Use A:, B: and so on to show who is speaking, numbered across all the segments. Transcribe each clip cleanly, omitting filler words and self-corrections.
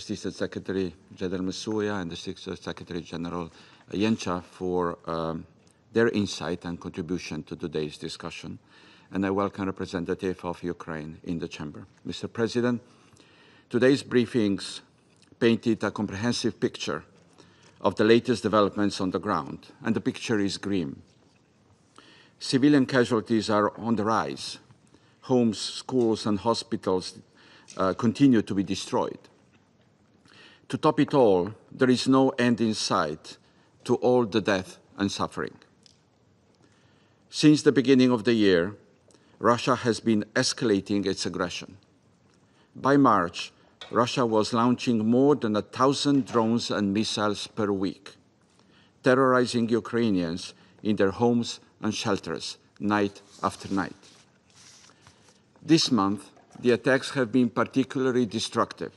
A: Assistant Secretary General Masuya and Assistant Secretary General Yencha for their insight and contribution to today's discussion. And I welcome representative of Ukraine in the chamber. Mr. President, today's briefings painted a comprehensive picture of the latest developments on the ground, and the picture is grim. Civilian casualties are on the rise. Homes, schools, and hospitals continue to be destroyed. To top it all, there is no end in sight to all the death and suffering. Since the beginning of the year, Russia has been escalating its aggression. By March, Russia was launching more than 1,000 drones and missiles per week, terrorizing Ukrainians in their homes and shelters night after night. This month, the attacks have been particularly destructive.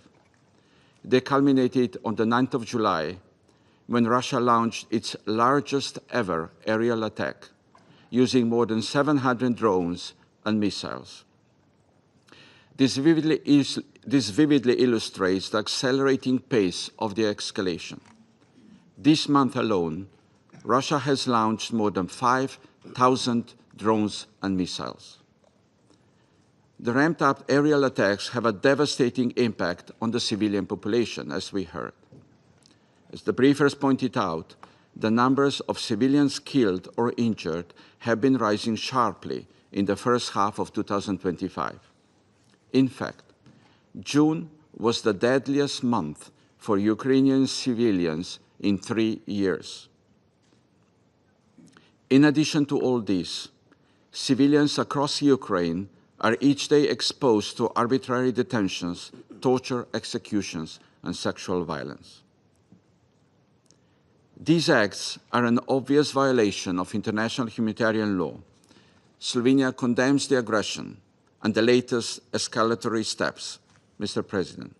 A: They culminated on the 9th of July, when Russia launched its largest ever aerial attack, using more than 700 drones and missiles. This vividly illustrates the accelerating pace of the escalation. This month alone, Russia has launched more than 5,000 drones and missiles. The ramped-up aerial attacks have a devastating impact on the civilian population, as we heard. As the briefers pointed out, the numbers of civilians killed or injured have been rising sharply in the first half of 2025. In fact, June was the deadliest month for Ukrainian civilians in 3 years. In addition to all this, civilians across Ukraine are each day exposed to arbitrary detentions, torture, executions, and sexual violence. These acts are an obvious violation of international humanitarian law. Slovenia condemns the aggression and the latest escalatory steps, Mr. President.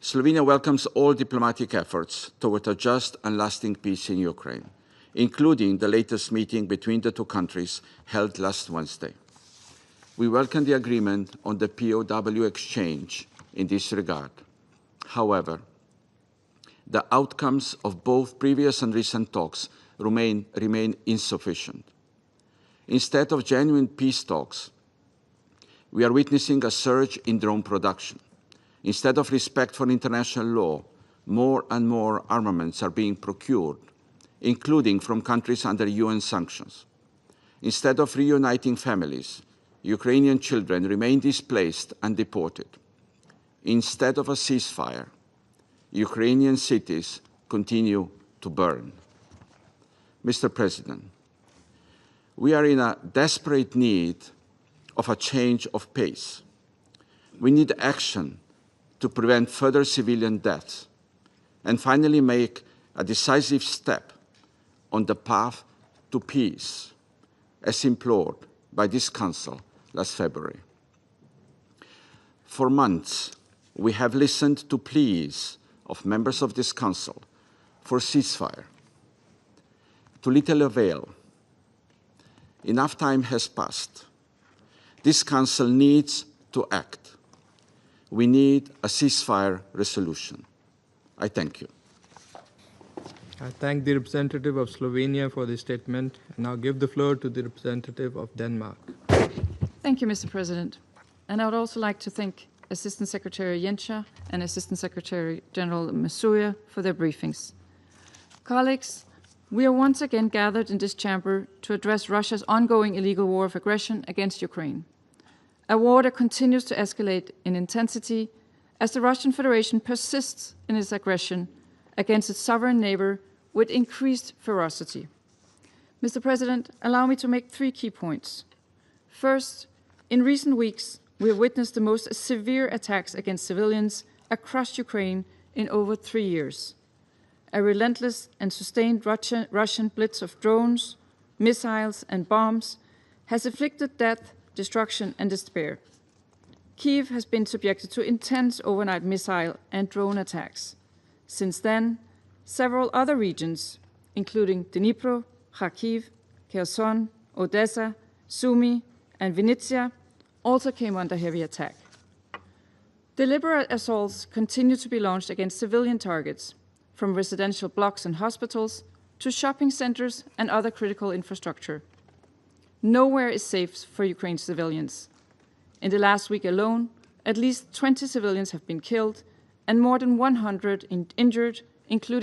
A: Slovenia welcomes all diplomatic efforts toward a just and lasting peace in Ukraine, including the latest meeting between the two countries held last Wednesday. We welcome the agreement on the POW exchange in this regard. However, the outcomes of both previous and recent talks remain insufficient. Instead of genuine peace talks, we are witnessing a surge in drone production. Instead of respect for international law, more and more armaments are being procured, including from countries under UN sanctions. Instead of reuniting families, Ukrainian children remain displaced and deported. Instead of a ceasefire, Ukrainian cities continue to burn. Mr. President, we are in a desperate need of a change of pace. We need action to prevent further civilian deaths and finally make a decisive step on the path to peace, as implored by this Council last February. For months, we have listened to pleas of members of this Council for ceasefire. To little avail. Enough time has passed. This Council needs to act. We need a ceasefire resolution. I thank you.
B: I thank the representative of Slovenia for the statement, and now give the floor to the representative of Denmark.
C: Thank you, Mr. President. And I would also like to thank Assistant Secretary Yencha and Assistant Secretary General Masuya for their briefings. Colleagues, we are once again gathered in this chamber to address Russia's ongoing illegal war of aggression against Ukraine. A war that continues to escalate in intensity as the Russian Federation persists in its aggression against its sovereign neighbor with increased ferocity. Mr. President, allow me to make 3 key points. First, in recent weeks, we have witnessed the most severe attacks against civilians across Ukraine in over 3 years. A relentless and sustained Russian blitz of drones, missiles, and bombs has inflicted death, destruction, and despair. Kyiv has been subjected to intense overnight missile and drone attacks. Since then, several other regions, including Dnipro, Kharkiv, Kherson, Odessa, Sumy, and Vinnytsia, also came under heavy attack. Deliberate assaults continue to be launched against civilian targets, from residential blocks and hospitals to shopping centers and other critical infrastructure. Nowhere is safe for Ukraine's civilians. In the last week alone, at least 20 civilians have been killed and more than 100 injured, including